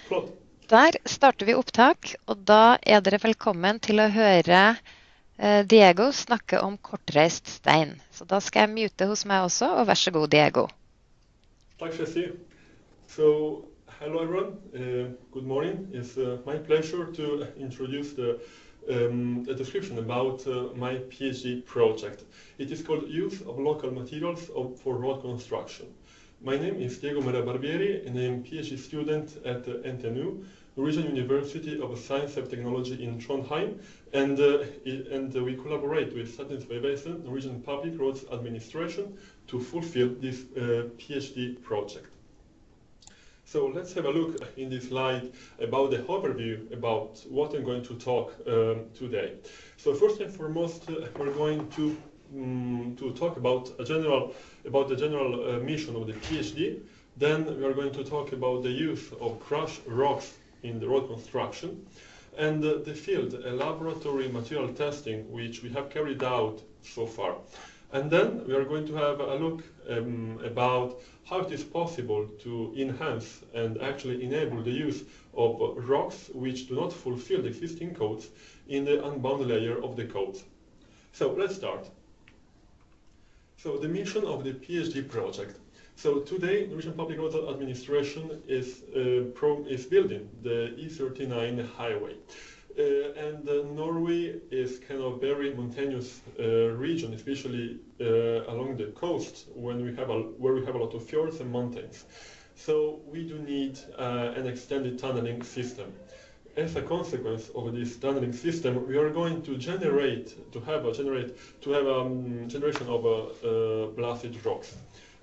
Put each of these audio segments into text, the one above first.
Flott. Der starter vi opptak, og da er dere velkommen til å høre Diego snakke om kortreist stein. Så da skal jeg mute hos meg også, og vær så god, Diego. Takk skal jeg si. So, hello everyone. Good morning. It's my pleasure to introduce the description about my PhD project. It is called Use of Local Materials for Road Construction. My name is Diego Mera Barbieri, and I am PhD student at NTNU, Norwegian University of Science and Technology in Trondheim, and we collaborate with Statens vegvesen, Norwegian Public Roads Administration, to fulfill this PhD project. So let's have a look in this slide about the overview about what I'm going to talk today. So first and foremost, we're going to talk about the general mission of the PhD. Then we are going to talk about the use of crushed rocks in the road construction, and the field laboratory material testing which we have carried out so far. And then we are going to have a look about how it is possible to enhance and actually enable the use of rocks which do not fulfill the existing codes in the unbound layer of the codes. So let's start. So the mission of the PhD project. So today, Norwegian Public Roads Administration is building the E39 highway. Norway is kind of very mountainous region, especially along the coast where we have a lot of fjords and mountains. So we do need an extended tunneling system. As a consequence of this tunneling system, we are going to have a generation of blasted rocks.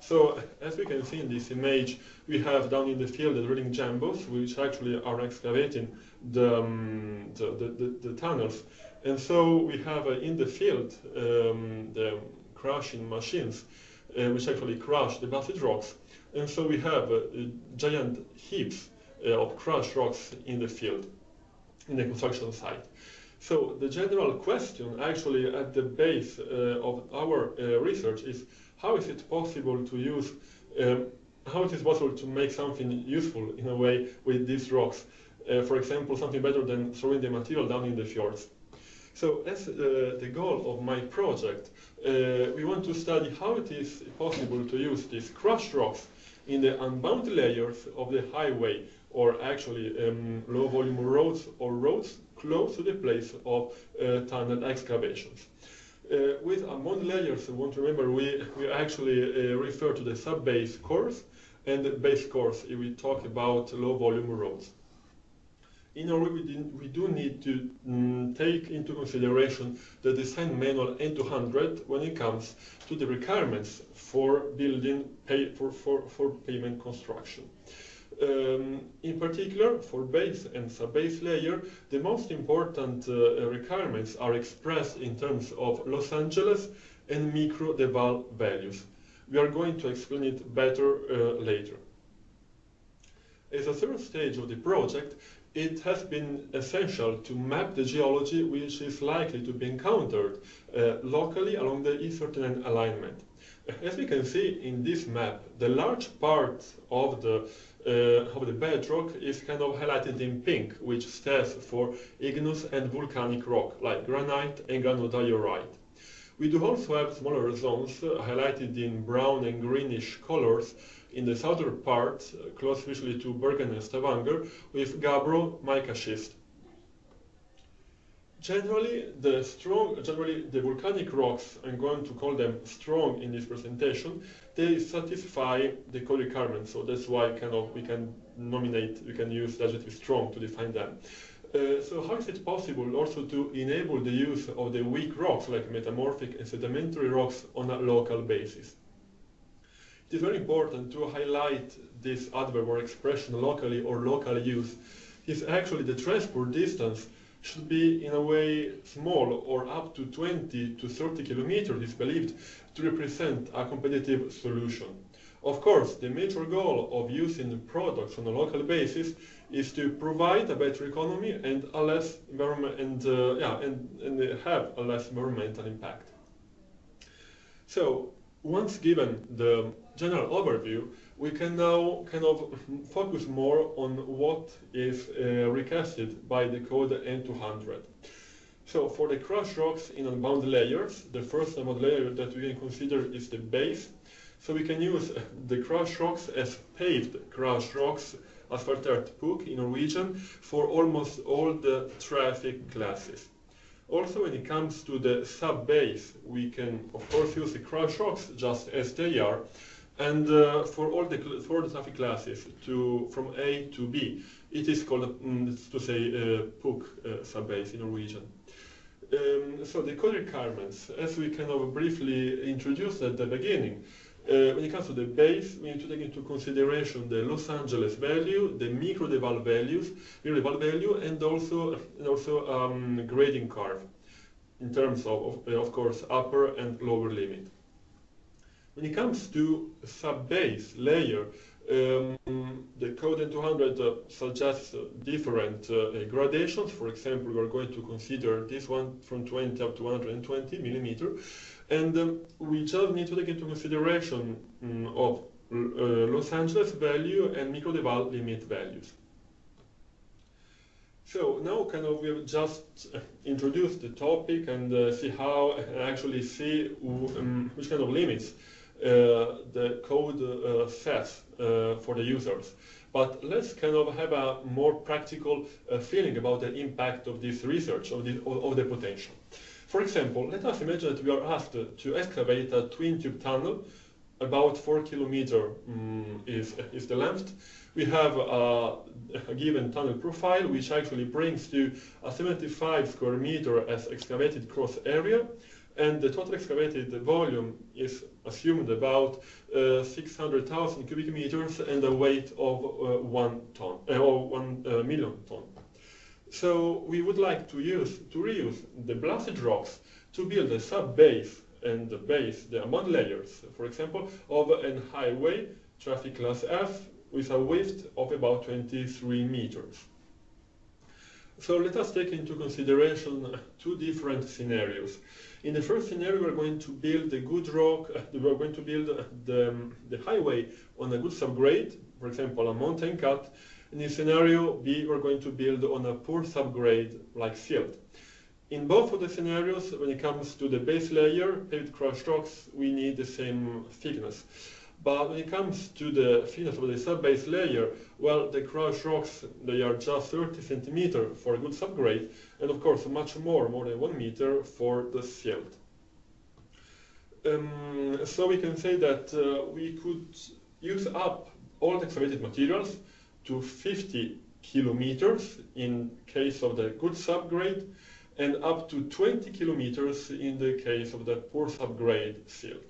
So, as we can see in this image, we have down in the field the drilling jambos, which actually are excavating the tunnels. And so we have in the field the crushing machines, which actually crush the blasted rocks. And so we have giant heaps of crushed rocks in the field, in the construction site. So the general question actually at the base of our research is, how is it possible to use, how it is possible to make something useful in a way with these rocks? For example, something better than throwing the material down in the fjords. So as the goal of my project, we want to study how it is possible to use these crushed rocks in the unbound layers of the highway, or actually low volume roads or roads close to the place of tunnel excavations. With unbound layers, I want to remember we actually refer to the sub-base course and the base course if we talk about low volume roads. In Norway, we do need to take into consideration the design manual N200 when it comes to the requirements for building for pavement construction. In particular, for base and sub-base layer, the most important requirements are expressed in terms of Los Angeles and micro Deval values. We are going to explain it better later. As a third stage of the project, it has been essential to map the geology which is likely to be encountered locally along the E39 alignment. As we can see in this map, the large part of the bedrock is kind of highlighted in pink, which stands for igneous and volcanic rock, like granite and granodiorite. We do also have smaller zones highlighted in brown and greenish colors in the southern part, close especially to Bergen and Stavanger, with gabbro mica schist. Generally, the volcanic rocks, I'm going to call them strong in this presentation, they satisfy the code requirements, so that's why we can use the adjective strong to define them. So how is it possible also to enable the use of the weak rocks like metamorphic and sedimentary rocks on a local basis? It is very important to highlight this adverb or expression locally or local use. Is actually the transport distance should be in a way small, or up to 20 to 30 kilometers is believed to represent a competitive solution. Of course, the major goal of using products on a local basis is to provide a better economy and a less and have a less environmental impact. So once given the general overview, we can now kind of focus more on what is recasted by the code N200. So for the crush rocks in unbound layers, the first unbound layer that we can consider is the base. So we can use the crush rocks as paved crush rocks, asfaltert PUK in Norwegian, for almost all the traffic classes. Also, when it comes to the sub-base, we can, of course, use the crush rocks just as they are, and for all the traffic classes, from A to B, it is called, to say, PUK sub-base in Norwegian. So the code requirements, as we kind of briefly introduced at the beginning, when it comes to the base, we need to take into consideration the Los Angeles value, the microdeval value, and also grading curve in terms of course, upper and lower limit. When it comes to sub-base layer, the code N200 suggests different gradations. For example, we are going to consider this one from 20 up to 120 millimeter. And we just need to take into consideration of Los Angeles value and microdeval limit values. So now kind of we've just introduced the topic and actually see which kind of limits the code sets for the users. But let's kind of have a more practical feeling about the impact of this research, of the potential. For example, let us imagine that we are asked to excavate a twin tube tunnel. About 4 kilometers is the length. We have a given tunnel profile, which actually brings to a 75 square meter as excavated cross area, and the total excavated volume is assumed about 600,000 cubic meters and a weight of 1 million ton. So we would like to reuse the blasted rocks to build a sub-base and the base, the unbound layers, for example, of a highway traffic class F with a width of about 23 meters. So let us take into consideration two different scenarios. In the first scenario, we're going to build the good rock, we're going to build the highway on a good subgrade, for example, a mountain cut. In this scenario B, we're going to build on a poor subgrade like silt. In both of the scenarios, when it comes to the base layer, paved crush rocks, we need the same thickness. But when it comes to the thickness of the sub-base layer, well, the crush rocks, they are just 30 centimeters for a good subgrade, and of course much more than 1 meter for the silt. So we can say that we could use up all the excavated materials to 50 kilometers in case of the good subgrade, and up to 20 kilometers in the case of the poor subgrade silt.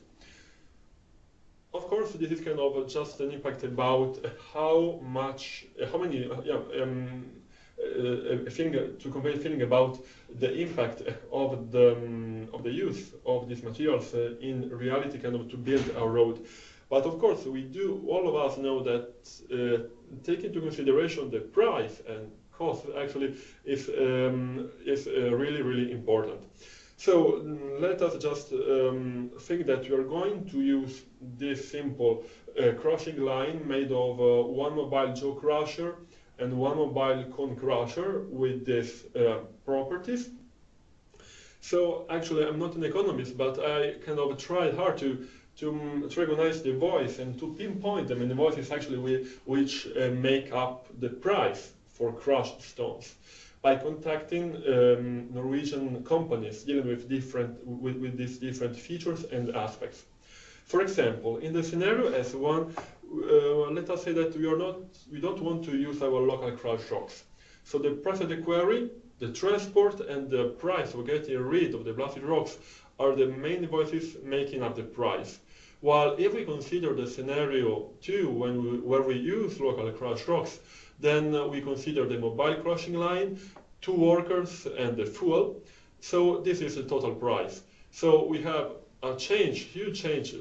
Of course, this is kind of just an impact about to convey a feeling about the impact of the use of these materials in reality, kind of to build a road. But of course, all of us know that take into consideration the price and cost actually is really, really important. So let us just think that we are going to use this simple crushing line made of one mobile jaw crusher and one mobile cone crusher with these properties. So actually, I'm not an economist, but I kind of tried hard to recognize the voice and to pinpoint them, and the voice is actually which make up the price for crushed stones by contacting Norwegian companies dealing with these different features and aspects. For example, in the scenario S1, let us say that we don't want to use our local crush rocks. So the price of the quarry, the transport, and the price of getting rid of the blasted rocks are the main voices making up the price. While if we consider the scenario 2, where we use local crush rocks, then we consider the mobile crushing line, 2 workers, and the fuel. So this is the total price. So we have a huge change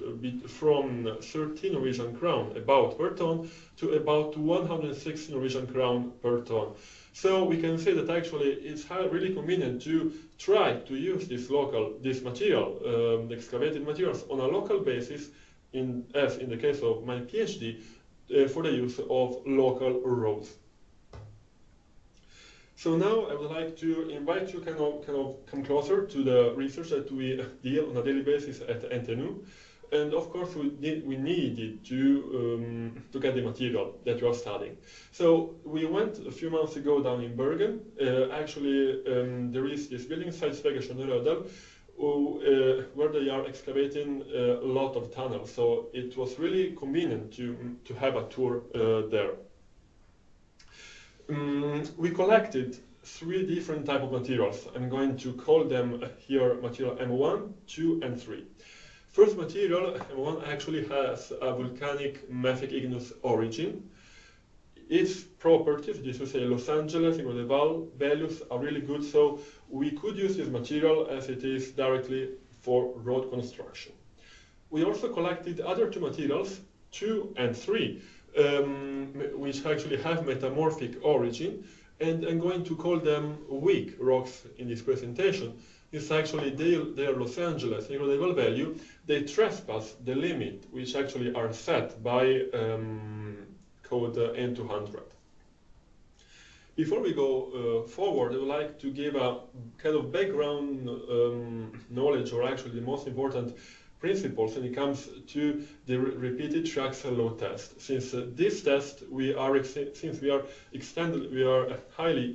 from 13 Norwegian crown about per ton to about 160 Norwegian crown per ton. So we can say that actually it's really convenient to try to use this material, excavated materials, on a local basis, as in the case of my PhD, for the use of local roads. So now I would like to invite you kind of come closer to the research that we deal on a daily basis at NTNU. And of course, we needed to get the material that you are studying. So we went a few months ago down in Bergen. Actually, there is this building site, Svegersjøen Rødal, where they are excavating a lot of tunnels. So it was really convenient to have a tour there. We collected 3 different types of materials. I'm going to call them here material M1, 2, and 3. First material, M1, actually has a volcanic mafic igneous origin. Its properties, this is a Los Angeles, Ingoldeval values are really good, so we could use this material as it is directly for road construction. We also collected other 2 materials, 2 and 3, which actually have metamorphic origin, and I'm going to call them weak rocks in this presentation. It's actually their Los Angeles Ingoldeval value, they trespass the limit, which actually are set by code N200. Before we go forward, I would like to give a kind of background knowledge, or actually the most important principles when it comes to the repeated triaxial load test. Since this test, we are highly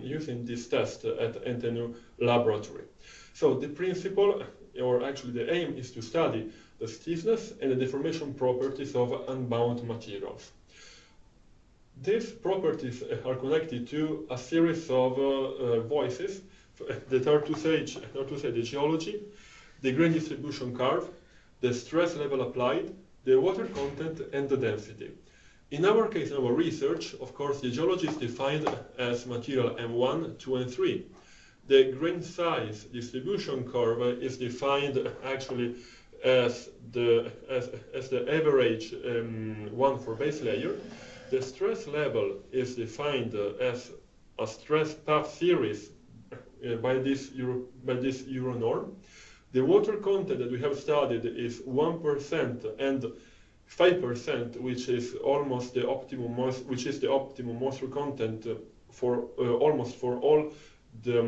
using this test at NTNU laboratory. So the principle, or actually the aim, is to study the stiffness and the deformation properties of unbound materials. These properties are connected to a series of voices that are to say the geology, the grain distribution curve, the stress level applied, the water content, and the density. In our case, in our research, of course, the geology is defined as material M1, 2, and 3. The grain size distribution curve is defined actually as the average one for base layer. The stress level is defined as a stress path series by this Euro norm. The water content that we have studied is 1% and 5%, which is almost the optimum moisture content for almost for all the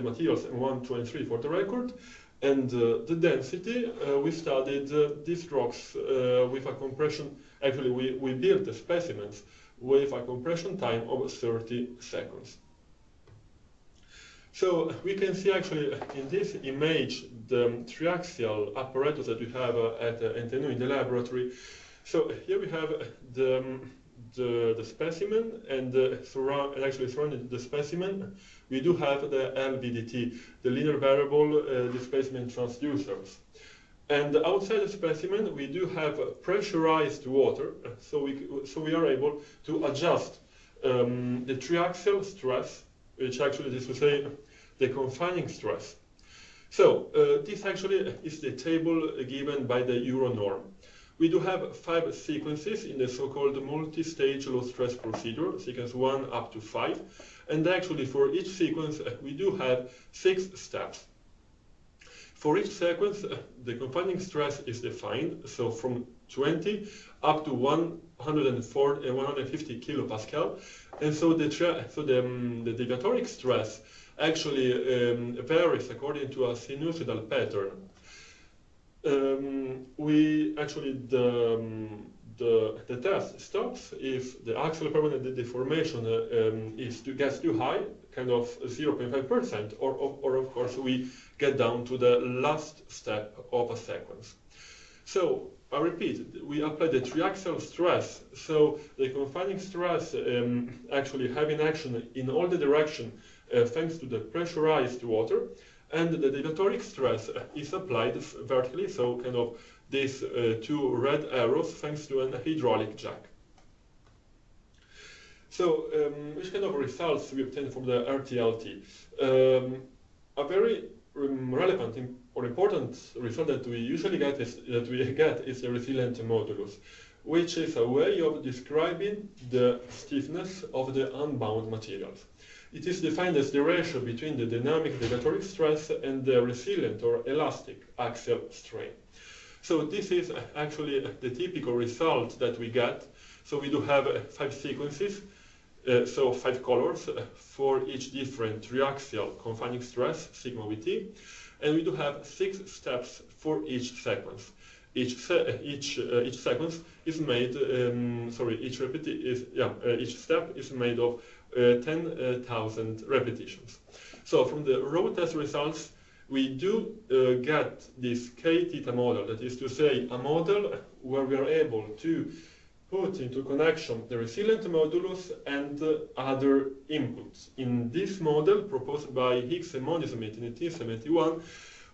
materials M1, 2, and 3 for the record. And the density, we studied these rocks with a compression. Actually, we built the specimens with a compression time of 30 seconds. So we can see actually in this image the triaxial apparatus that we have at NTNU in the laboratory. So here we have the specimen, and actually surrounding the specimen we do have the LVDT, the linear variable displacement transducers. And outside the specimen we do have pressurized water, so we are able to adjust the triaxial stress, which actually is to say the confining stress. So this actually is the table given by the Euro norm. We do have 5 sequences in the so-called multi-stage low stress procedure, sequence 1 up to 5. And actually for each sequence we do have 6 steps. For each sequence the confining stress is defined, so from 20 up to 150 kilopascal. And so the deviatoric stress actually varies according to a sinusoidal pattern. The test stops if the axial permanent deformation gets too high, kind of 0.5%, or of course we get down to the last step of a sequence. So I repeat, we apply the triaxial stress, so the confining stress actually having action in all the direction thanks to the pressurized water, and the deviatoric stress is applied vertically, so kind of these 2 red arrows thanks to an hydraulic jack. So which kind of results we obtain from the RTLT? A very relevant or important result that we usually get is a resilient modulus, which is a way of describing the stiffness of the unbound materials. It is defined as the ratio between the dynamic deviatoric stress and the resilient or elastic axial strain. So this is actually the typical result that we get. So we do have 5 sequences, so 5 colors for each different triaxial confining stress, sigma Vt, and we do have 6 steps for each sequence. Each sequence is made, each step is made of 10,000 repetitions. So from the raw test results, we do get this k-theta model, that is to say, a model where we are able to put into connection the resilient modulus and other inputs. In this model, proposed by Higgs and Moniz-Smith in 1871,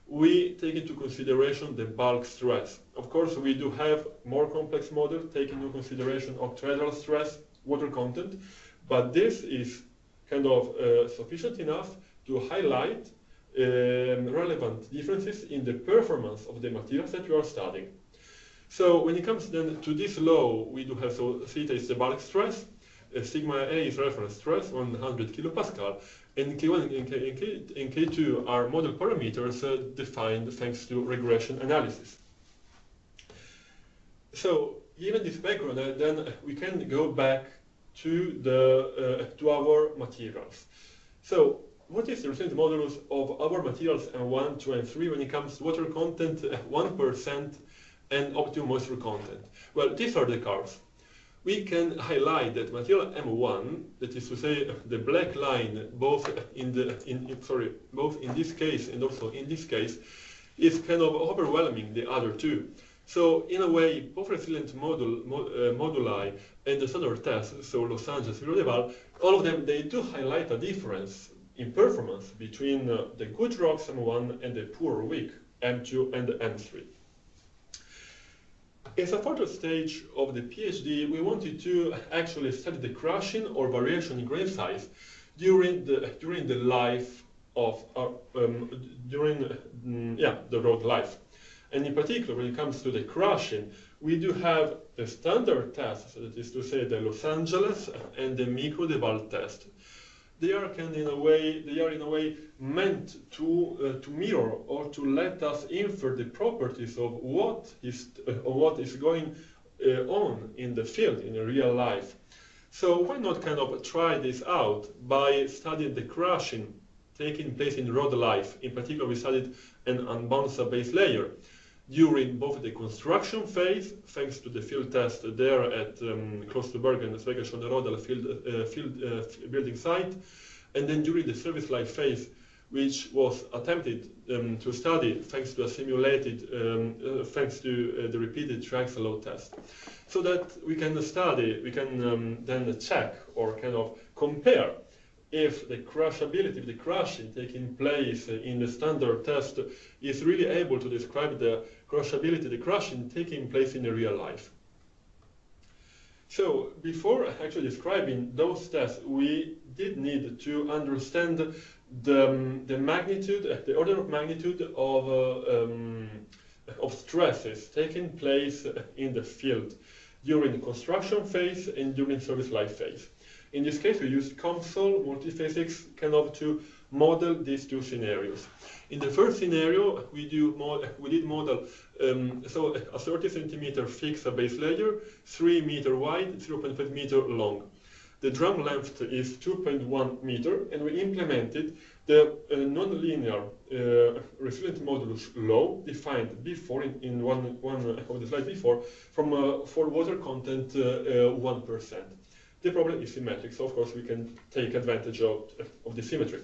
we take into consideration the bulk stress. Of course, we do have more complex model taking into consideration octahedral stress, water content, but this is kind of sufficient enough to highlight relevant differences in the performance of the materials that we are studying. So when it comes then to this law, we do have, so theta is the bulk stress, sigma A is reference stress, 100 kilopascal, and K1 and K2 are model parameters defined thanks to regression analysis. So given this background, then we can go back to our materials. So what is the resilient modulus of our materials M1, 2, and 3 when it comes to water content, 1%, and optimum moisture content? Well, these are the curves. We can highlight that material M1, that is to say, the black line, both in this case and also in this case, is kind of overwhelming the other two. So in a way, both resilient moduli and the standard test, so Los Angeles, Villeurbanne, all of them, they do highlight a difference in performance between the good rocks M1 and the poor weak M2 and M3. As a further stage of the PhD, we wanted to actually study the crushing or variation in grain size during the life of the road life. And in particular, when it comes to the crushing, we do have the standard test, so that is to say the Los Angeles and the Micro-Debal test. They are in a way meant to mirror or to let us infer the properties of what is going on in the field in real life. So why not kind of try this out by studying the crushing taking place in road life? In particular, we studied an unbound sub-base layer during both the construction phase, thanks to the field test there at close to Bergen, Svegaskjolderodala field building site, and then during the service life phase, which was attempted to study thanks to a simulated, thanks to the repeated triaxial load test, so that we can study, we can then check or kind of compare if the crushability, the crushing taking place in the standard test is really able to describe the crushability, the crushing taking place in the real life. So before actually describing those tests, we did need to understand the magnitude, the order of magnitude of stresses taking place in the field during the construction phase and during service life phase. In this case, we used COMSOL multiphysics kind of to model these two scenarios. In the first scenario, we did model so a 30 centimeter fixed base layer, 3 meter wide, 0.5 meter long. The drum length is 2.1 meter, and we implemented the nonlinear resilient modulus law defined before in one of the slides before for water content 1%. The problem is symmetric, so of course we can take advantage of the symmetry.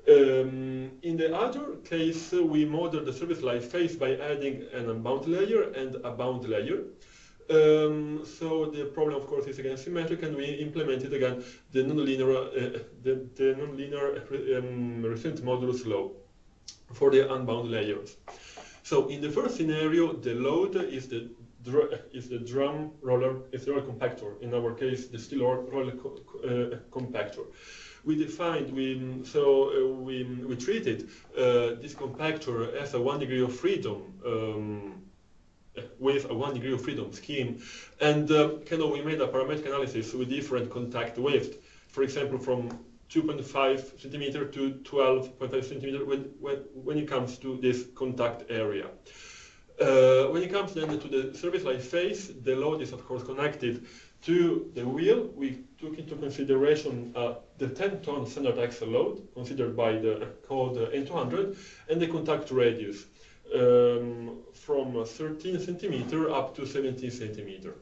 In the other case, we modeled the service life phase by adding an unbound layer and a bound layer. So the problem, of course, is again symmetric, and we implemented again the nonlinear resilient modulus law for the unbound layers. So in the first scenario, the load is the the drum roller compactor. In our case, the steel roller compactor. We treated this compactor as a 1 degree of freedom with a 1 degree of freedom scheme, and we made a parametric analysis with different contact width. For example, from 2.5 centimeter to 12.5 centimeter when it comes to this contact area. When it comes then to the service life phase, the load is of course connected to the wheel. We took into consideration the 10-ton standard axle load considered by the code N200 and the contact radius from 13 centimeter up to 17 centimeter.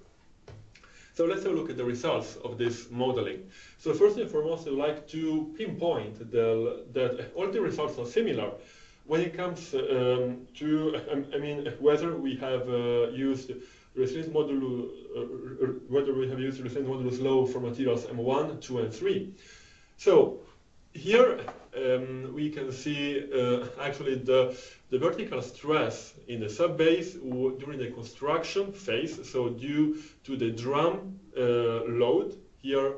So let's have a look at the results of this modeling. So first and foremost, I would like to pinpoint that all the results are similar when it comes to, whether we have used resilience modulus, low for materials M1, 2, and 3. So here we can see actually the vertical stress in the subbase during the construction phase. So due to the drum load here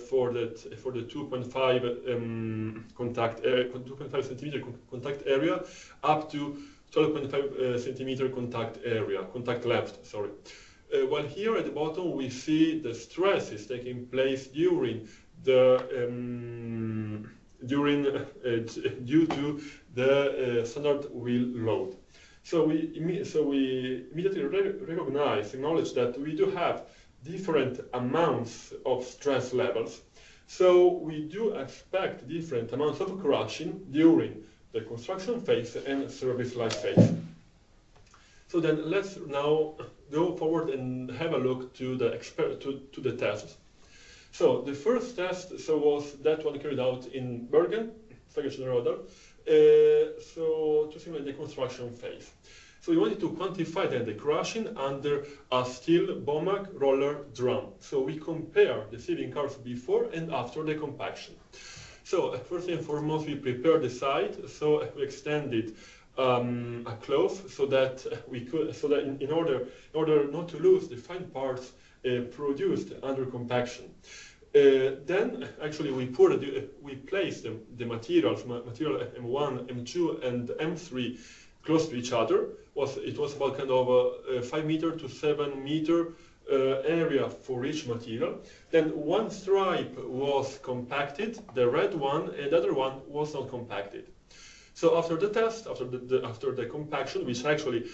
for the 2.5 centimeter contact area up to 12.5 centimeter contact length. Sorry. While here at the bottom we see the stress is taking place during the due to the standard wheel load. So we immediately acknowledge that we do have different amounts of stress levels. So we do expect different amounts of crushing during the construction phase and service life phase. So then let's now go forward and have a look to the tests. So the first test was that one carried out in Bergen, Fagersta, so to simulate the construction phase. So we wanted to quantify then the crushing under a steel BOMAG roller drum. So we compare the sieving curves before and after the compaction. So first and foremost, we prepared the site. So we extended a cloth so that in order not to lose the fine parts produced under compaction. Then actually we placed the material M1, M2, and M3 close to each other. It was about kind of a 5 meter to 7 meter area for each material. Then one stripe was compacted, the red one, and the other one was not compacted. So after the test, after the compaction, which actually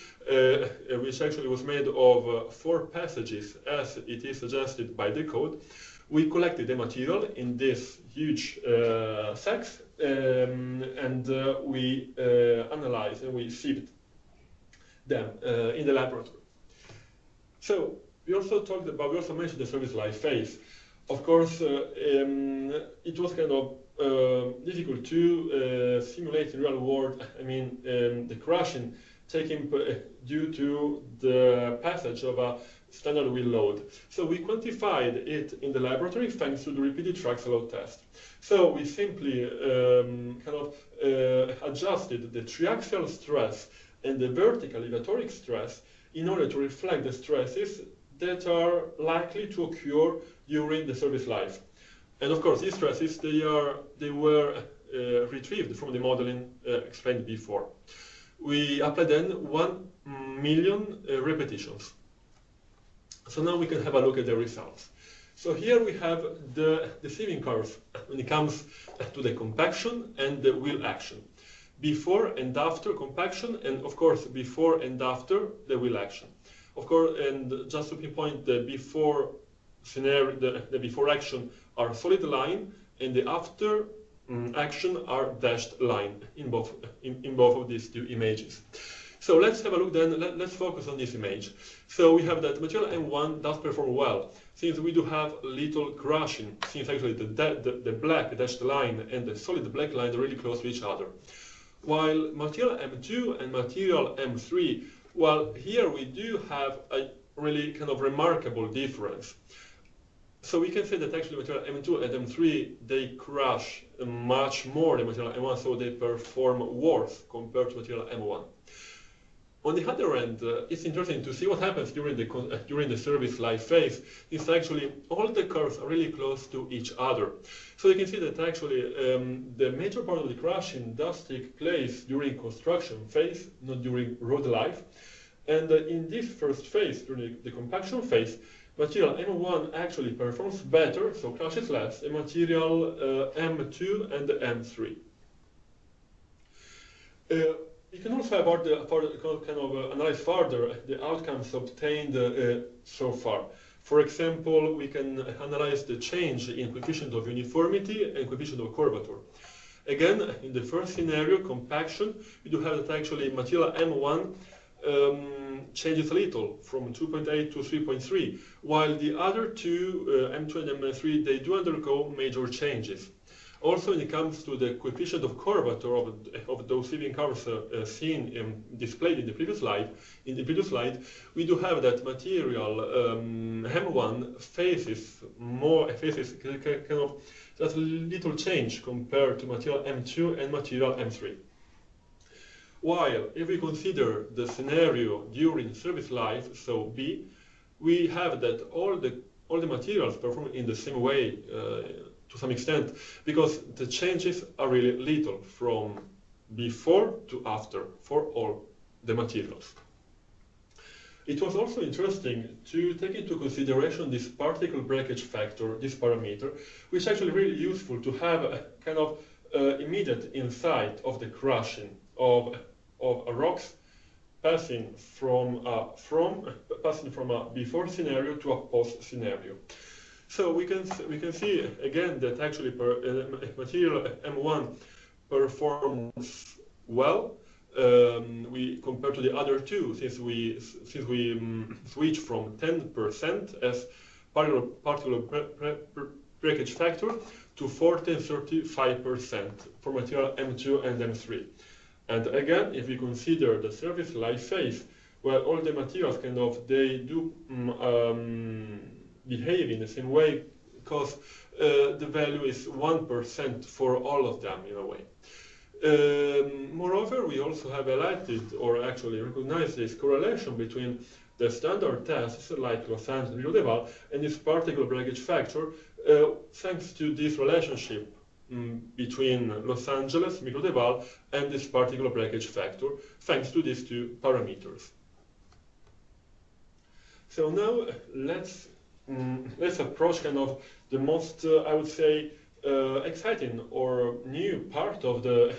was made of 4 passages as it is suggested by the code, we collected the material in this huge sacks and we analyzed and we sieved them in the laboratory. So we also mentioned the service life phase. Of course, it was kind of difficult to simulate in real world. The crushing taking due to the passage of a standard wheel load. So we quantified it in the laboratory thanks to the repeated traction load test. So we simply adjusted the triaxial stress and the vertical levatoric stress in order to reflect the stresses that are likely to occur during the service life. And of course, these stresses, they were retrieved from the modeling explained before. We applied then 1 million repetitions. So now we can have a look at the results. So here we have the sieving curve when it comes to the compaction and the wheel action. Before and after compaction, and of course before and after the wheel action. Of course, and just to pinpoint, the before scenario, the before action are solid line, and the after action are dashed line in both of these two images. So let's have a look then, let's focus on this image. So we have that material M1 does perform well, since we do have little crushing, since actually the black dashed line and the solid black line are really close to each other. While material M2 and material M3, well, here we do have a really kind of remarkable difference. So we can say that actually material M2 and M3, they crush much more than material M1, so they perform worse compared to material M1. On the other end, it's interesting to see what happens during the service life phase. It's actually all the curves are really close to each other. So you can see that actually the major part of the crashing does take place during construction phase, not during road life. And in this first phase, during the compaction phase, material M1 actually performs better, so crashes less, than material M2 and M3. You can also analyze further the outcomes obtained so far. For example, we can analyze the change in coefficient of uniformity and coefficient of curvature. Again, in the first scenario, compaction, we do have that actually material M1 changes a little from 2.8 to 3.3, while the other two, M2 and M3, they do undergo major changes. Also, when it comes to the coefficient of curvature of those leading curves displayed in the previous slide, we do have that material M1 faces kind of just little change compared to material M2 and material M3. While if we consider the scenario during service life, so B, we have that all the materials perform in the same way to some extent, because the changes are really little from before to after for all the materials. It was also interesting to take into consideration this particle breakage factor, this parameter, which is actually really useful to have a kind of immediate insight of the crushing of rocks passing from a before scenario to a post scenario. So we can see again that actually material M1 performs well compared to the other two, since we switch from 10% as particle breakage factor to 40 and 35% for material M2 and M3. And again, if we consider the service life phase, where all the materials they do behave in the same way, because the value is 1% for all of them in a way. Moreover, we also have highlighted or actually recognized this correlation between the standard tests like Los Angeles and Microdeval and this particle breakage factor, thanks to this relationship between Los Angeles, Microdeval, and this particle breakage factor, thanks to these two parameters. So now let's approach the most, I would say, exciting or new part of the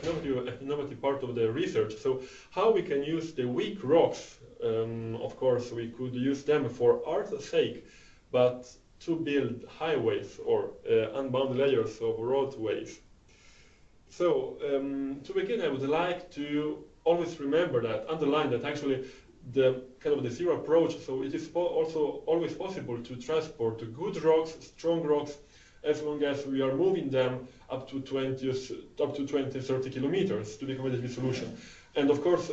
innovative part of the research. So how we can use the weak rocks. Of course, we could use them for art's sake, but to build highways or unbound layers of roadways. So to begin, I would like to always remember that, underline that actually the zero approach, so it is also always possible to transport good rocks, strong rocks, as long as we are moving them up to 20-30 kilometers to the competitive solution. And of course,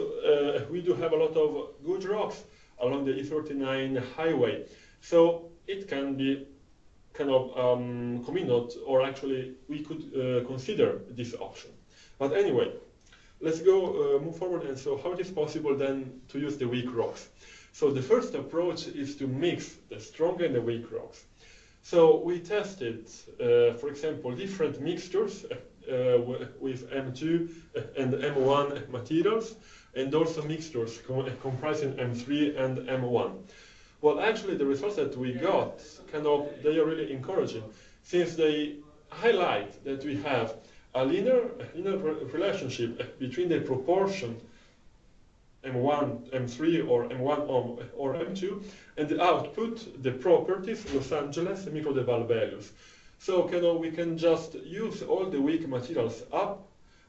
we do have a lot of good rocks along the E39 highway. So it can be convenient, or actually we could consider this option. But anyway, let's go move forward. And so how it is possible then to use the weak rocks? So the first approach is to mix the strong and the weak rocks. So we tested, for example, different mixtures with M2 and M1 materials, and also mixtures comprising M3 and M1. Well, actually, the results that we got, they are really encouraging, since they highlight that we have a linear relationship between the proportion M1, M3, or M1 or M2, and the output, the properties, Los Angeles, and Microdeval values. So we can just use all the weak materials up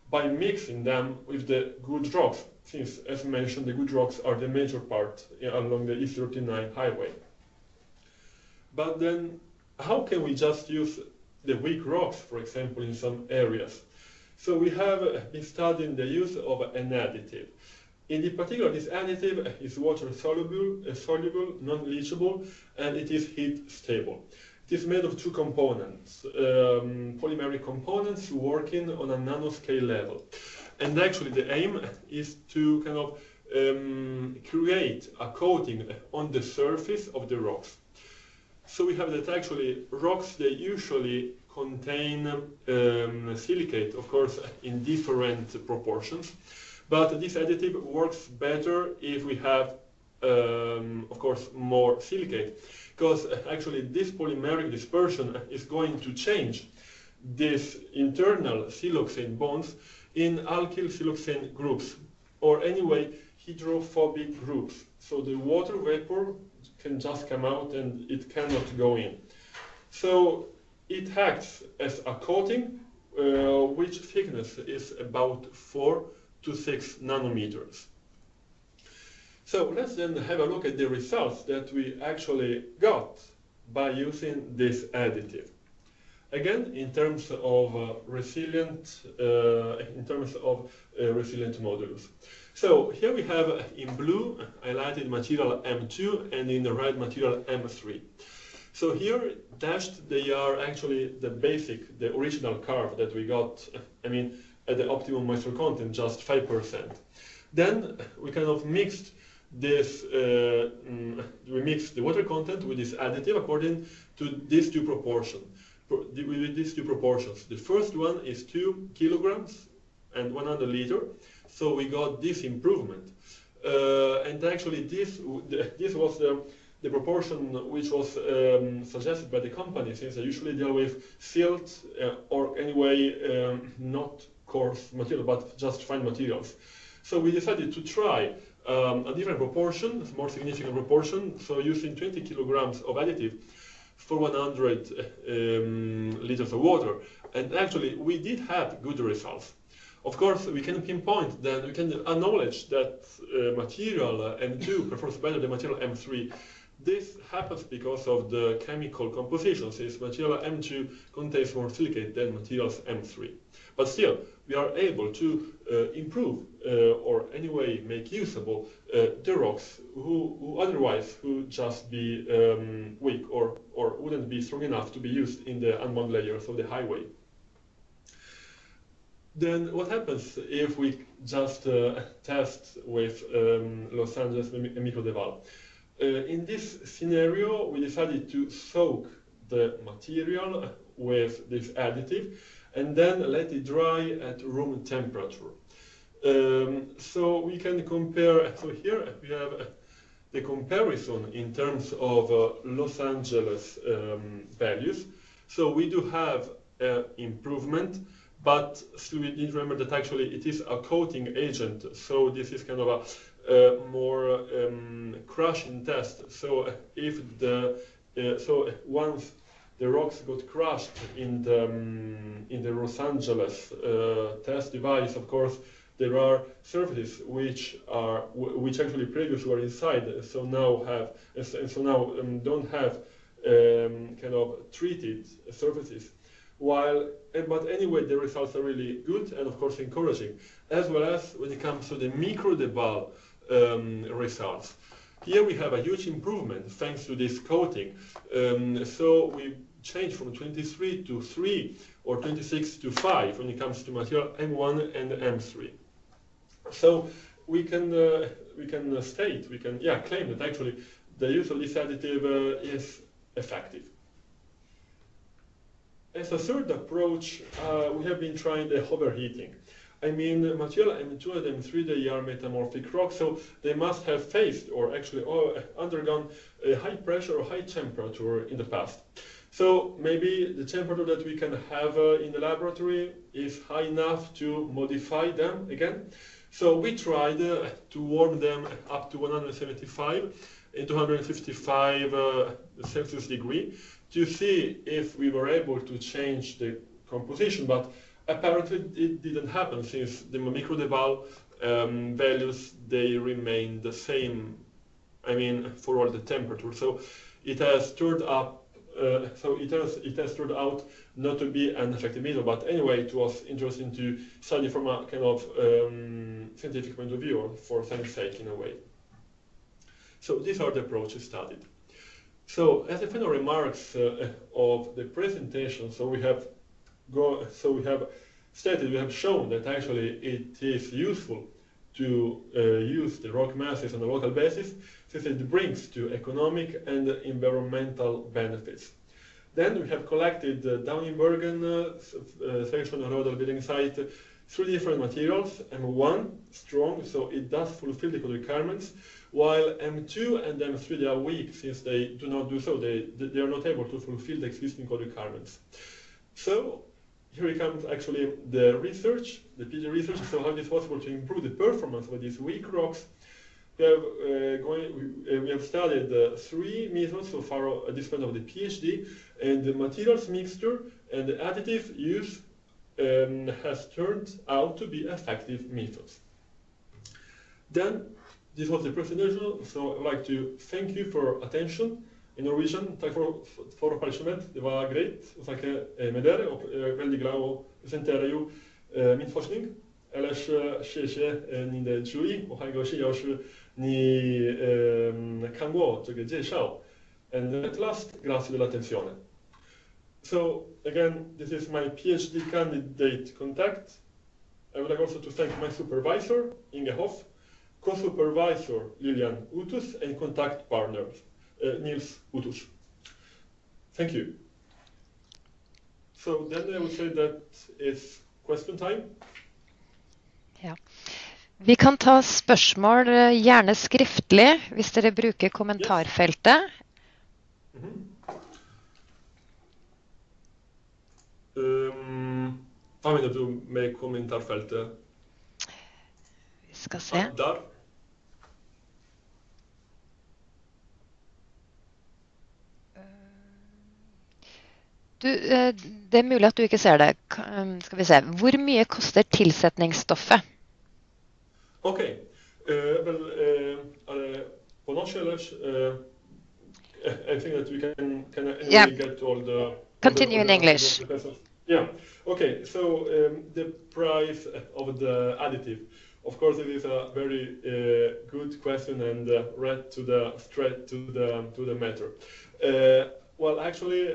by mixing them with the good rocks, since, as mentioned, the good rocks are the major part along the E39 highway. But then, how can we just use the weak rocks, for example, in some areas? So we have been studying the use of an additive. In particular, this additive is water soluble, non-leachable, and it is heat stable. It is made of two components, polymeric components working on a nanoscale level. And actually the aim is to create a coating on the surface of the rocks. So we have that actually rocks, they usually contain silicate, of course, in different proportions. But this additive works better if we have, of course, more silicate, because actually this polymeric dispersion is going to change these internal siloxane bonds in alkyl siloxane groups, or anyway, hydrophobic groups. So the water vapor can just come out and it cannot go in. So it acts as a coating, which thickness is about 4 to 6 nanometers. So let's then have a look at the results that we actually got by using this additive. Again, in terms of resilient modulus. So here we have in blue highlighted material M2 and in the red material M3. So here dashed, they are actually the basic, the original curve that we got, I mean, at the optimum moisture content, just 5%. Then we kind of mixed this, we mixed the water content with this additive according to these two proportions. With these two proportions. The first one is 2 kilograms and 100 liter. So we got this improvement. And actually this was the proportion which was suggested by the company, since they usually deal with silt or anyway not coarse material, but just fine materials. So we decided to try a different proportion, a more significant proportion, so using 20 kilograms of additive for 100 liters of water. And actually, we did have good results. Of course, we can pinpoint that, we can acknowledge that material M2 performs better than material M3. This happens because of the chemical composition, since material M2 contains more silicate than materials M3. But still, we are able to improve or anyway make usable the rocks who otherwise would just be weak or wouldn't be strong enough to be used in the unbound layers of the highway. Then what happens if we just test with Los Angeles and Microdeval? In this scenario, we decided to soak the material with this additive and then let it dry at room temperature. So we can compare, so here we have the comparison in terms of Los Angeles values. So we do have improvement, but still we need to remember that actually it is a coating agent, so this is kind of a more crushing test. So if the so once the rocks got crushed in the Los Angeles test device, of course, there are surfaces which actually previously were inside, so now have don't have kind of treated surfaces. But anyway, the results are really good and of course encouraging, as well as when it comes to the Microdeval results. Here we have a huge improvement thanks to this coating. So we changed from 23 to 3 or 26 to 5 when it comes to material M1 and M3. So we can claim that actually the use of this additive is effective. As a third approach, we have been trying the overheating. I mean, material M2 and M3, they are metamorphic rocks, so they must have faced or actually undergone a high pressure or high temperature in the past. So maybe the temperature that we can have in the laboratory is high enough to modify them again. So we tried to warm them up to 175 and 255 Celsius degree to see if we were able to change the composition, but apparently it didn't happen, since the Microdeval values, they remain the same, I mean, for all the temperature. So it has turned up, it has turned out not to be an effective method, but anyway, it was interesting to study from a kind of scientific point of view, or for science sake in a way. So these are the approaches studied. So as the final remarks of the presentation, we have stated, we have shown that actually it is useful to use the rock masses on a local basis, since it brings to economic and environmental benefits. Then we have collected down in Bergen section of Rodel building site 3 different materials. M1, strong, so it does fulfill the code requirements, while M2 and M3, they are weak, since they do not do so. They are not able to fulfill the existing code requirements. So here comes actually the research, the PhD research, so how it is possible to improve the performance of these weak rocks. We have studied 3 methods so far at this point of the PhD, and the materials mixture and the additive use has turned out to be effective methods. Then, this was the presentation, so I would like to thank you for attention. In Norwegian, tack for oppmerksomhet. Det var greit å snakke med dere, og jeg er veldig glad å presentere jo min forskning. Ellers skjer ni det chui, og her går skjer ni kan gå til å gjøre. And at last, grazie dell'attenzione. So, again, this is my PhD candidate contact. I would like also to thank my supervisor, Inge Hoff, co-supervisor, Lilian Utus, and contact partners, Nils Utus. Thank you. So then I would say that it's question time. Ja. Vi kan ta spørsmål gjerne skriftlig, hvis dere bruker kommentarfeltet. Hva mener du med kommentarfeltet? Vi skal se. Der. Det er mulig at du ikke ser det. Skal vi se. Hvor mye koster tilsetningsstoffet? Ok. Vel, på norsk ellers, I think that we can anyway get to all the... Continue in English. Yeah. Okay. So the price of the additive. Of course, it is a very good question and right to the straight to the matter. Well, actually,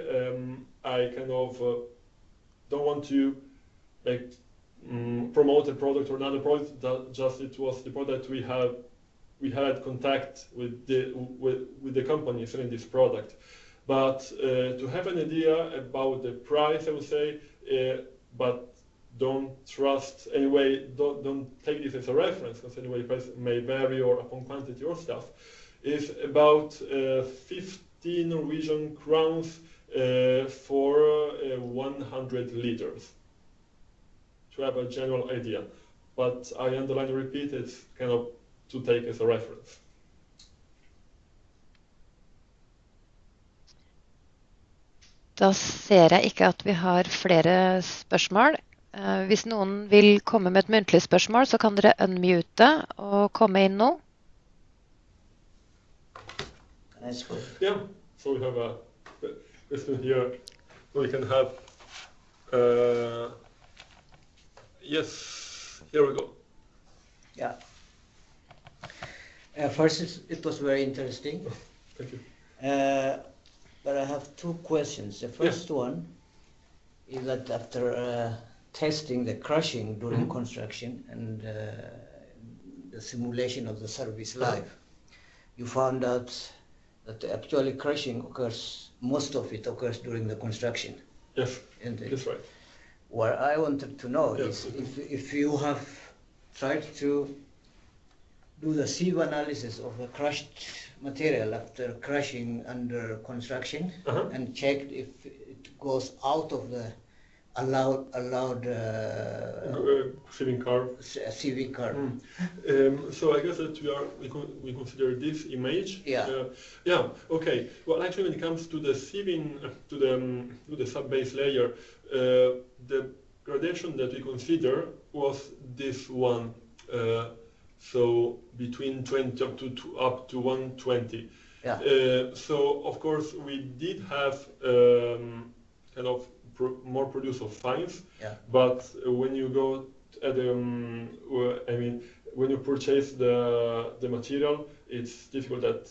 I kind of don't want to promote a product or another product. Just it was the product we had contact with the company selling this product. But to have an idea about the price, I would say, but don't trust anyway. Don't take this as a reference, because anyway, price may vary or upon quantity or stuff. Is about 50 Norwegian crowns for 100 liters. To have a general idea, but I underline and repeat, it's kind of to take as a reference. Da ser jeg ikke at vi har flere spørsmål. Hvis noen vil komme med et muntlig spørsmål, så kan dere unmute og komme inn nå. Yeah, so we have a question here. We can have... Yes, here we go. Yeah. First, it was very interesting. Thank you. But I have 2 questions. The first one is that after testing the crushing during construction and the simulation of the service life, you found out that actually crushing occurs, most of it occurs during the construction. Yes, that's right. What I wanted to know is if you have tried to do the sieve analysis of the crushed material after crushing under construction and checked if it goes out of the allowed sieving curve. Sieving curve. So I guess that we consider this image. Yeah. Yeah. Okay. Well, actually, when it comes to the sieving to the sub-base layer, the gradation that we consider was this one. So between 20 up to 120. Yeah. So of course we did have kind of more produce of fines. Yeah. But when you go at when you purchase the material, it's difficult that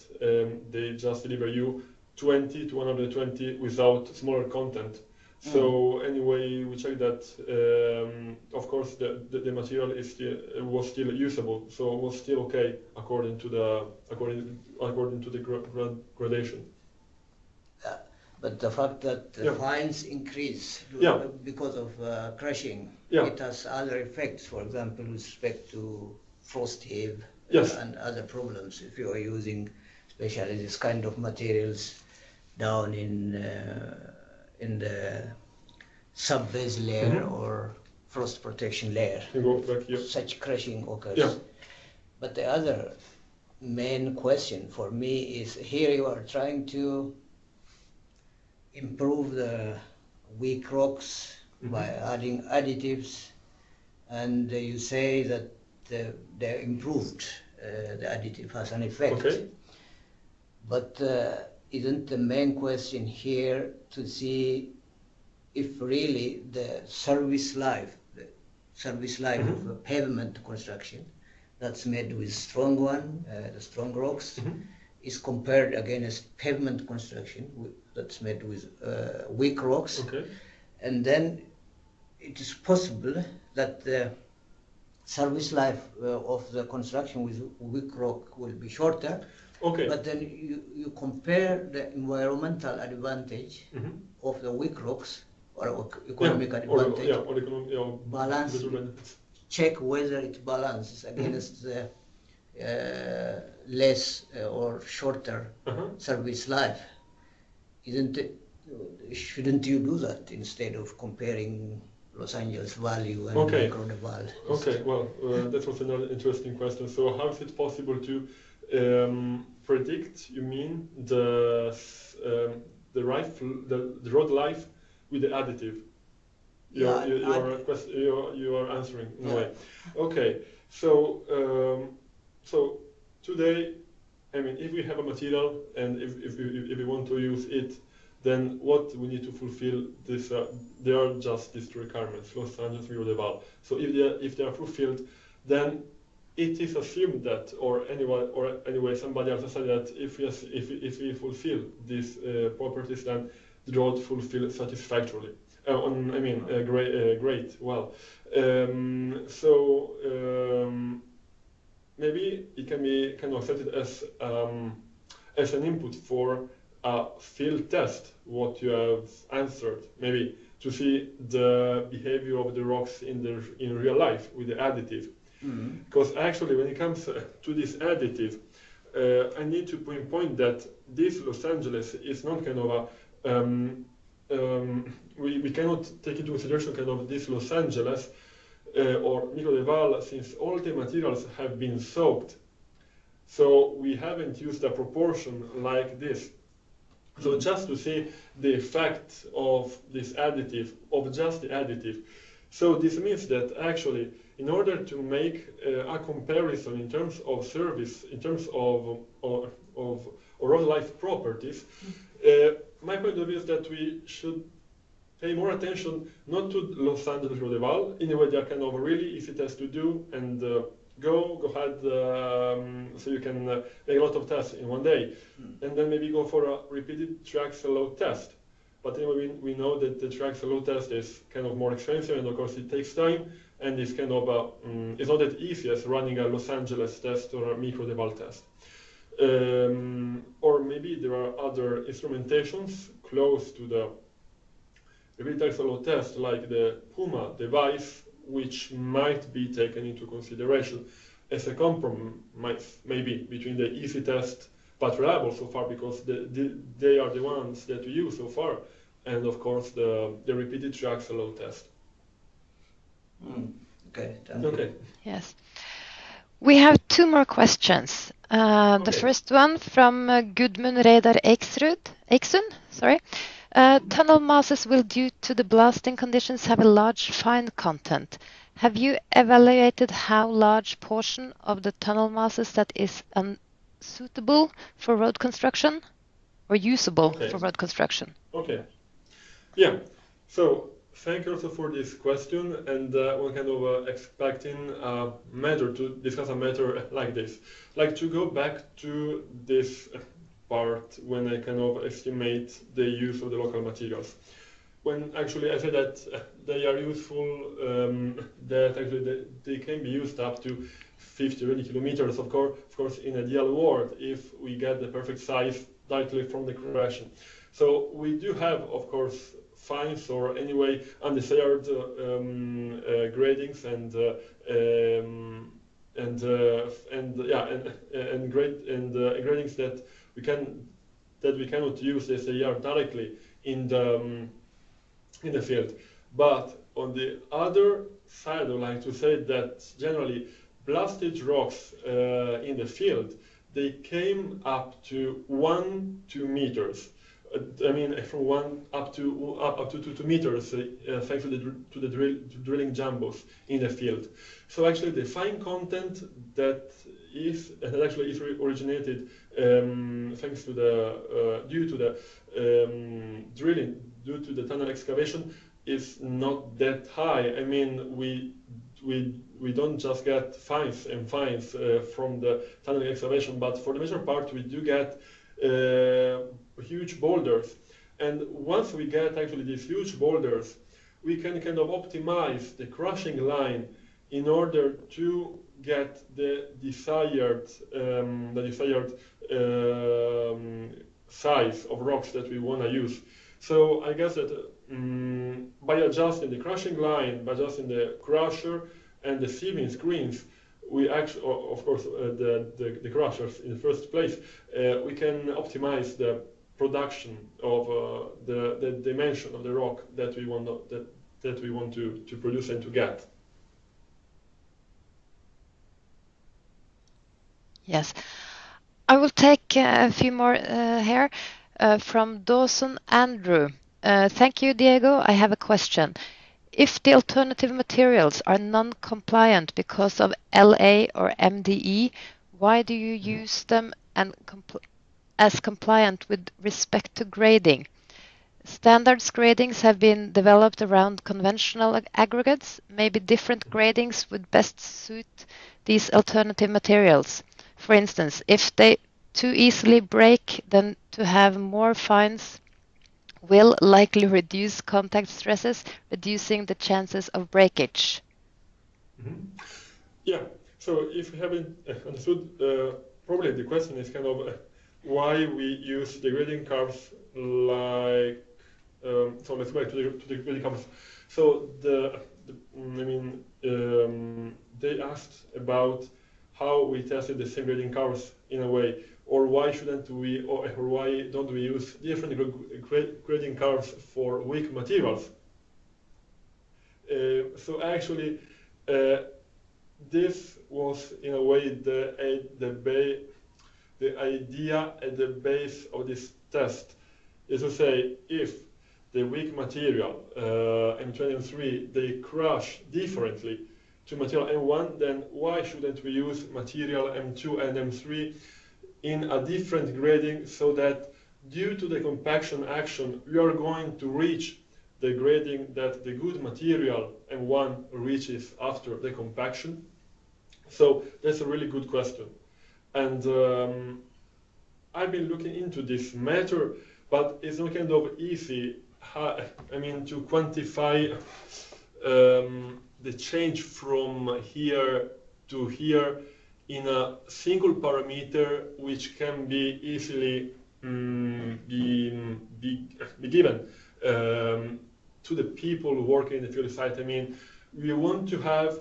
they just deliver you 20 to 120 without smaller content. So anyway, we checked that. Of course, the material was still usable, so it was still okay according to the gradation. But the fact that the Yeah. fines increase Yeah. because of crushing, Yeah. it has other effects. For example, with respect to frost heave Yes. and other problems. If you are using, especially this kind of materials down in the sub-base layer Mhm. or frost protection layer, Can go back here. such crushing occurs. Yeah. But the other main question for me is, here you are trying to improve the weak rocks by adding additives, and you say that they're improved, the additive has an effect. Okay. But isn't the main question here to see if really the service life of a pavement construction that's made with strong one, the strong rocks, is compared against pavement construction that's made with weak rocks. Okay. And then it is possible that the service life of the construction with weak rock will be shorter. Okay. But then you compare the environmental advantage of the weak rocks or economic advantage, or economic, balance, better benefits. check whether it balances against the less or shorter service life. Shouldn't you do that instead of comparing Los Angeles value and Okay. Micro de Valle? Okay, well, that was another interesting question. So how is it possible to predict, you mean, the road life with the additive? You are answering in a way. Okay, so today, I mean, if we have a material and if we want to use it, then what we need to fulfill this, they are just these two requirements, Los Angeles, Micro de Valle. So if they are fulfilled, then it is assumed that, or anyway, somebody else said that if we fulfill these properties, then the road fulfills satisfactorily. Great. Well, maybe it can be kind of set as an input for a field test, what you have answered, maybe to see the behavior of the rocks in real life with the additive. Because actually, when it comes to this additive, I need to pinpoint that this Los Angeles is not kind of a we cannot take into consideration kind of this Los Angeles or Micro de Valle, since all the materials have been soaked. So we haven't used a proportion like this. So just to see the effect of this additive, of just the additive. So this means that actually, in order to make a comparison in terms of service, in terms of road life properties, my point of view is that we should pay more attention not to Los Angeles Micro de Valle. In a way, they are kind of really easy tests to do, and go ahead, so you can make a lot of tests in one day, and then maybe go for a repeated Triaxle load test. But anyway, we know that the Triaxle load test is kind of more expensive, and of course it takes time, and it's kind of it's not that easy as running a Los Angeles test or a Micro de Valle test. Or maybe there are other instrumentations close to the repeated Triaxle load test, like the Puma device, which might be taken into consideration as a compromise, maybe between the easy test but reliable so far, because they are the ones that we use so far, and of course the repeated Triaxle load test. Okay. Okay. Yes. We have two more questions. The Okay. first one from Gudmund Reidar Eiksund. Sorry. Tunnel masses will, due to the blasting conditions, have a large fine content. Have you evaluated how large portion of the tunnel masses that is unsuitable for road construction or usable Okay. for road construction? Okay. Yeah. So thank you also for this question, and we're kind of expecting a matter to discuss a matter like this, like to go back to this part when I kind of estimate the use of the local materials. when actually I said that they are useful, that actually they can be used up to 50 really kilometers, of course, in a ideal world, if we get the perfect size directly from the crushing. So we do have, of course, fines or anyway undesired gradings and gradings that we cannot use the SAR directly in the field. But on the other side, I would like to say that generally blasted rocks in the field, they came up to 1-2 meters. I mean, from 1 up to 2 meters, thanks to the drilling jumbos in the field. So actually, the fine content that actually is originated thanks to the due to the drilling, due to the tunnel excavation, is not that high. I mean, we don't just get fines from the tunnel excavation, but for the major part, we do get huge boulders. And once we get actually these huge boulders, we can kind of optimize the crushing line in order to get the desired size of rocks that we want to use. So I guess that by adjusting the crushing line, by adjusting the crusher and the sieving screens, we actually, of course, the crushers in the first place, we can optimize the production of the dimension of the rock that we want to produce and to get. Yes, I will take a few more here from Dawson Andrew. Thank you, Diego. I have a question. If the alternative materials are non-compliant because of LA or MDE, why do you use them and as compliant with respect to grading? Standards gradings have been developed around conventional aggregates. Maybe different gradings would best suit these alternative materials. For instance, if they too easily break, then to have more fines will likely reduce contact stresses, reducing the chances of breakage. Mm-hmm. Yeah, so if we haven't understood, probably the question is kind of why we use the grading curves like, so let's go back to the grading curves. So they asked about how we tested the same grading curves in a way, or why shouldn't we, or why don't we use different grading curves for weak materials? So actually, this was in a way the idea at the base of this test, is to say if the weak material M23 they crush differently to material M1, then why shouldn't we use material M2 and M3 in a different grading, so that due to the compaction action, we are going to reach the grading that the good material M1 reaches after the compaction? So that's a really good question. And I've been looking into this matter, but it's not kind of easy, to quantify the change from here to here in a single parameter, which can be easily be given to the people working in the field site. I mean, we want to have,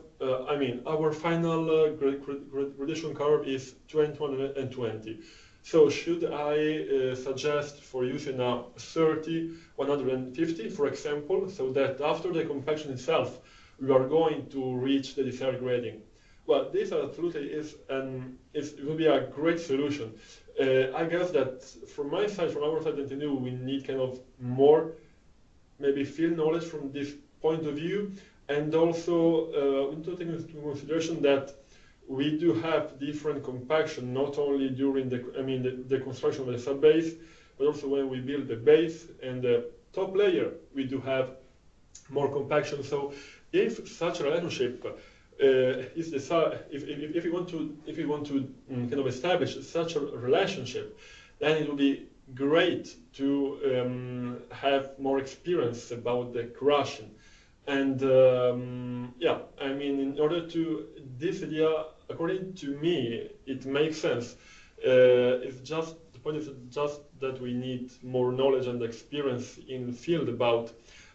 our final gradation curve is 120. So should I suggest for using a 30-150, for example, so that after the compaction itself, we are going to reach the desired grading? Well, this absolutely it will be a great solution. I guess that from our side, we need kind of more, maybe field knowledge from this point of view, and also we need to take into consideration that we do have different compaction, not only during the construction of the sub-base, but also when we build the base and the top layer, we do have more compaction. So if such a relationship if we want to kind of establish such a relationship, then it will be great to have more experience about the crushing. And yeah, I mean, in order to this idea, according to me, it makes sense. It's just the point is just that we need more knowledge and experience in the field about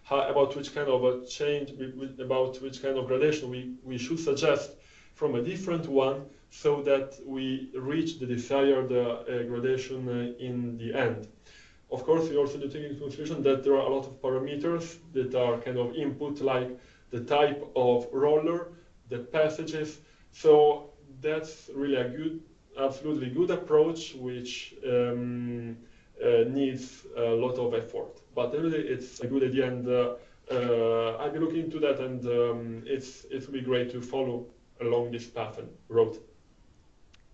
about which kind of a change, about which kind of gradation we should suggest from a different one, so that we reach the desired gradation in the end. Of course, we also need to take into consideration that there are a lot of parameters that are kind of input, like the type of roller, the passages. So that's really a good, absolutely good approach, which needs a lot of effort. But really, it's a good idea, and I'll be looking into that, and it will be great to follow along this path and road.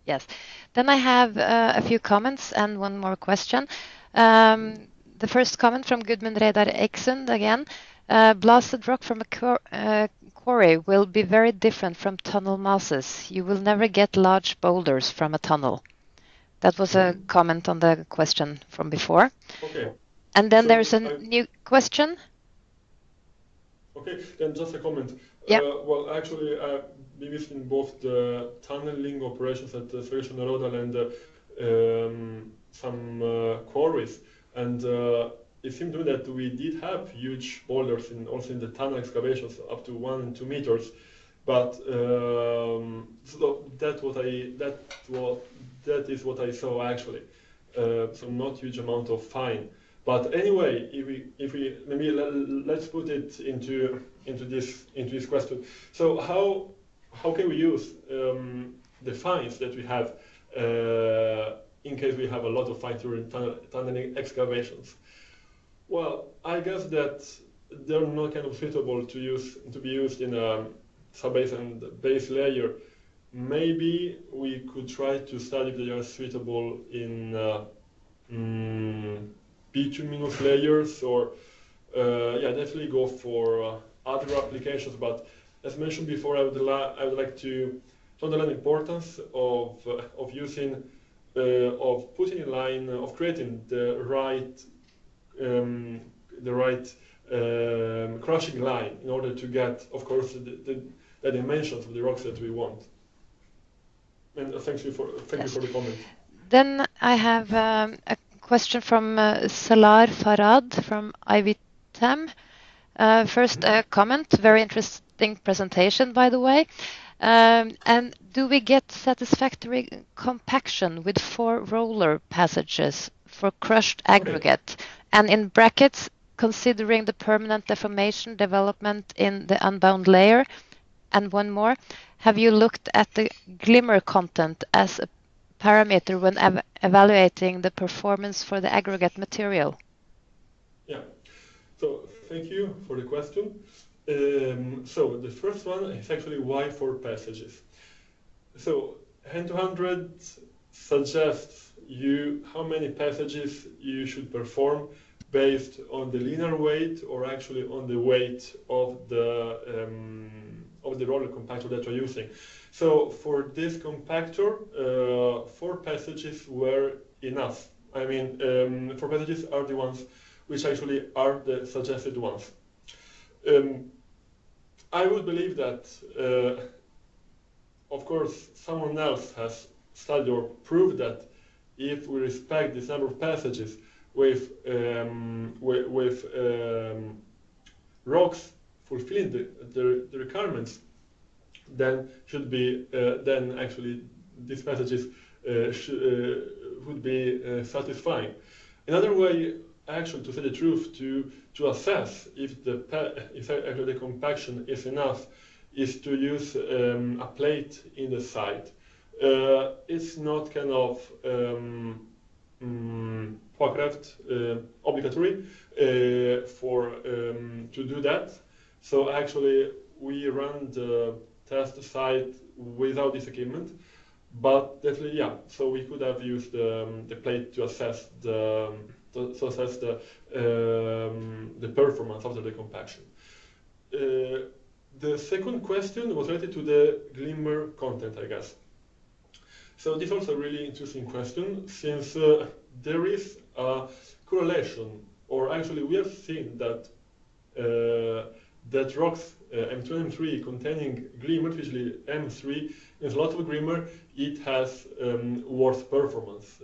Yes. Then I have a few comments and one more question. The first comment from Gudmund Reidar Eksund again. Blasted rock from a quarry will be very different from tunnel masses. You will never get large boulders from a tunnel. That was a comment on the question from before. Okay. And then there's a new question. Okay, then just a comment. Yeah. Well, actually, I've been visiting both the tunneling operations at Sverige Rodal and some quarries, and it seemed to me that we did have huge boulders also in the tunnel excavations up to 1 and 2 meters, but so that is what I saw actually. So not huge amount of fine. But anyway, if we maybe let's put it into this question. So how can we use the fines that we have in case we have a lot of fines during tunneling excavations? Well, I guess that they're not kind of suitable to be used in a subbase and base layer. Maybe we could try to study if they are suitable in bituminous layers, or yeah, definitely go for other applications. But as mentioned before, I would like to underline the importance of using of putting in line of creating the right crushing line in order to get, of course, the dimensions of the rocks that we want. And thank you for the comment. Then I have a question from Salar Farad from IVTEM. First, a comment. Very interesting presentation, by the way. And do we get satisfactory compaction with 4 roller passages for crushed aggregate? Okay. And in brackets, considering the permanent deformation development in the unbound layer. And one more, have you looked at the glimmer content as a parameter when evaluating the performance for the aggregate material? Yeah, so thank you for the question. So the first one is actually why 4 passages. So N200 suggests you how many passages you should perform based on the linear weight, or actually on the weight of the roller compactor that you're using. So for this compactor, 4 passages were enough. I mean, 4 passages are the ones which actually are the suggested ones. I would believe that, of course, someone else has studied or proved that if we respect this number of passages with rocks fulfilling the requirements, then should be then actually these passages would be satisfying. Another way, actually, to say the truth, to assess if actually the compaction is enough, is to use a plate in the side. It's not kind of obligatory to do that. So actually, we run the test site without this equipment, but definitely, yeah. So we could have used the plate to assess the performance after the compaction. The second question was related to the glimmer content, I guess. So this is also a really interesting question, since there is a correlation, or actually we have seen that that rocks M2 and M3 containing glimmer, especially M3, is a lot of glimmer, it has worse performance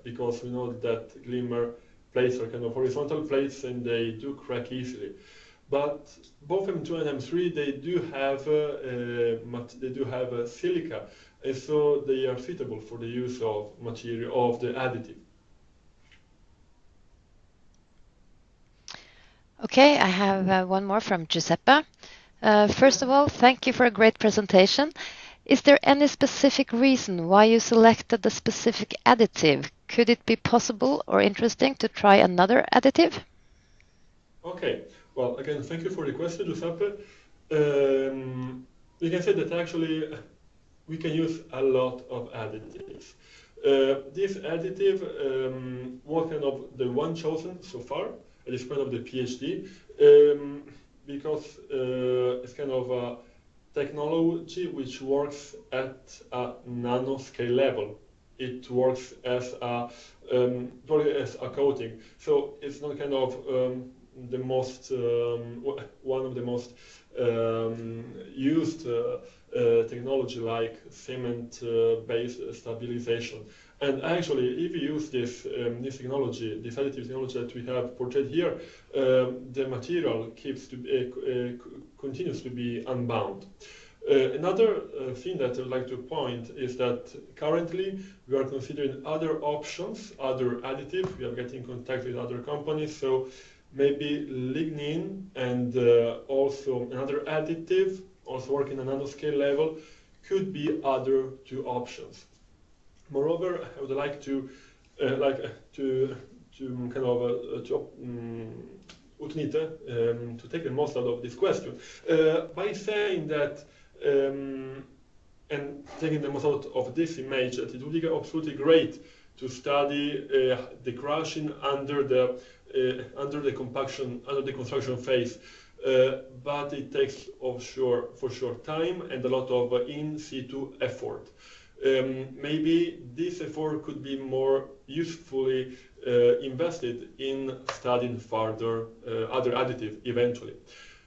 because we know that glimmer plates are kind of horizontal plates and they do crack easily. But both M2 and M3 they do have silica, and so they are suitable for the use of material of the additive. Okay, I have one more from Giuseppe. First of all, thank you for a great presentation. Is there any specific reason why you selected the specific additive? Could it be possible or interesting to try another additive? Okay, well, again, thank you for the question, Giuseppe. We can say that actually we can use a lot of additives. This additive was kind of the one chosen so far at this point of the PhD because it's kind of a technology which works at a nanoscale level. It works as a coating, so it's not kind of the most one of the most used technology like cement-based stabilization. And actually, if you use this technology, this additive technology that we have portrayed here, the material continues to be unbound. Another thing that I would like to point is that currently we are considering other options, other additives. We are getting in contact with other companies, so maybe lignin and also another additive, also working on nanoscale level, could be other two options. Moreover, I would like to take the most out of this question by saying that and taking the most out of this image, that it would be absolutely great to study the crushing under the construction phase, but it takes for sure time and a lot of in situ effort. Maybe this effort could be more usefully invested in studying further other additives eventually,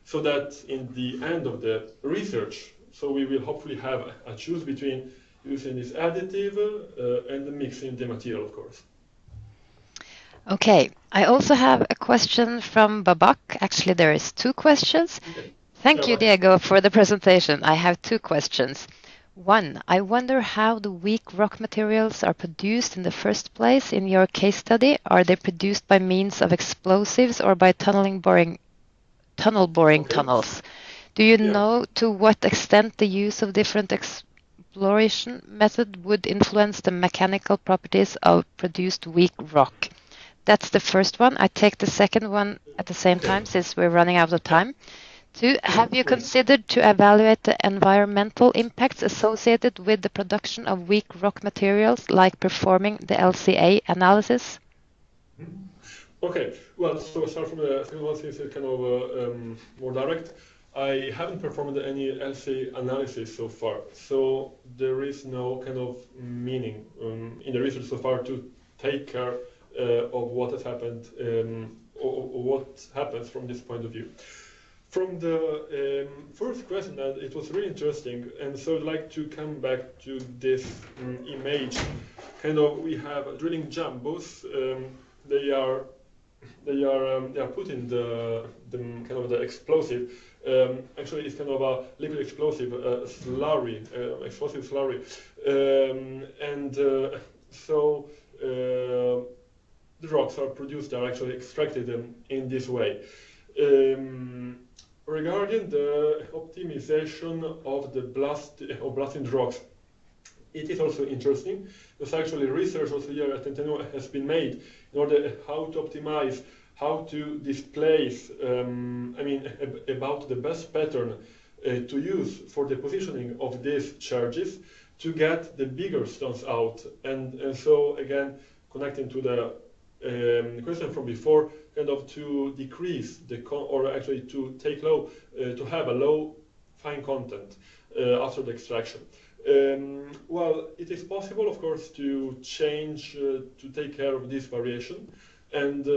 so that in the end of the research, so we will hopefully have a choice between using this additive and mixing the material, of course. Okay, I also have a question from Babak. Actually, there is two questions. Okay. Thank you, Diego, for the presentation. I have two questions. One, I wonder how the weak rock materials are produced in the first place in your case study. Are they produced by means of explosives or by tunnel boring tunnels? Do you know to what extent the use of different exploration method would influence the mechanical properties of produced weak rock? That's the first one. I take the second one at the same time since we're running out of time. Two, have you considered to evaluate the environmental impacts associated with the production of weak rock materials, like performing the LCA analysis? Okay, well, so start from the second one, since it's kind of more direct. I haven't performed any LCA analysis so far, so there is no kind of meaning in the research so far to take care of what has happened or what happens from this point of view. From the first question, it was really interesting, and so I'd like to come back to this image. Kind of, we have drilling jumbos. They are put in the kind of the explosive. Actually, it's kind of a liquid explosive slurry, explosive slurry, and so the rocks are produced, are actually extracted in this way. Regarding the optimization of the blasting rocks, it is also interesting. There's actually research also here at NTNU has been made in order how to optimize, how to displace, about the best pattern to use for the positioning of these charges to get the bigger stones out. And so again, connecting to the question from before, kind of to decrease or actually to take low, to have a low fine content after the extraction. Well, it is possible, of course, to change, to take care of this variation. And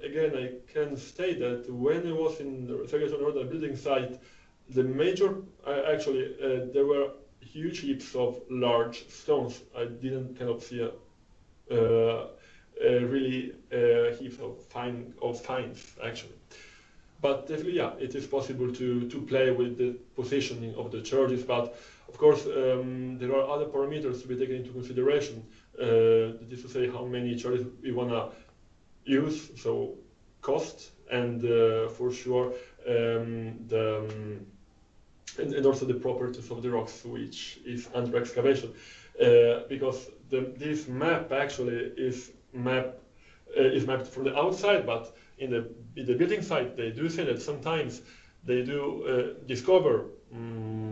again, I can state that when I was in the Segregation Northern building site, the major, actually, there were huge heaps of large stones. I didn't kind of see really heaps of fines, actually. But definitely, yeah, it is possible to play with the positioning of the charges. But of course, there are other parameters to be taken into consideration. That is to say, how many charges we want to use, so cost, and for sure, and also the properties of the rocks, which is under excavation. Because this map actually is mapped from the outside, but in the building site, they do say that sometimes they do discover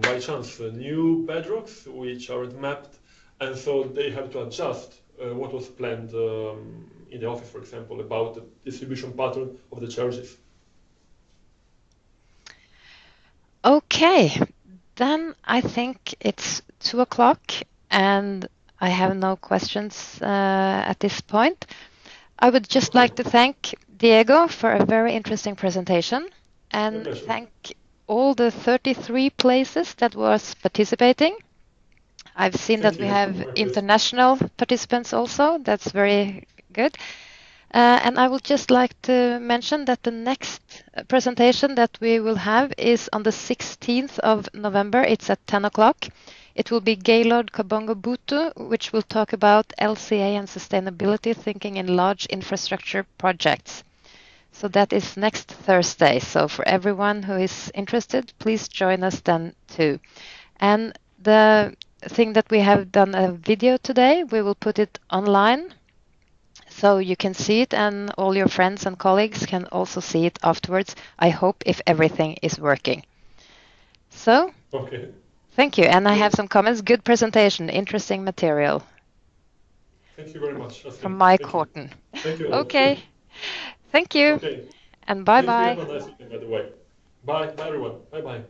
by chance new bedrocks which aren't mapped, and so they have to adjust what was planned in the office, for example, about the distribution pattern of the charges. Okay, then I think it's 2 o'clock and I have no questions at this point. I would just like to thank Diego for a very interesting presentation and thank all the 33 places that was participating. I've seen that we have international participants also. That's very good. And I would just like to mention that the next presentation that we will have is on the 16th of November. It's at 10 o'clock. It will be Gaylord Kabongo Butu, which will talk about LCA and sustainability thinking in large infrastructure projects. So that is next Thursday. So for everyone who is interested, please join us then too. And the thing that we have done a video today, we will put it online so you can see it and all your friends and colleagues can also see it afterwards. I hope if everything is working. So, okay. Thank you. And I have some comments. Good presentation, interesting material. Thank you very much. From Mike Horton. Thank you. Okay. Thank you. Okay. And bye-bye. Have a nice weekend, by the way. Bye. Bye, everyone. Bye-bye.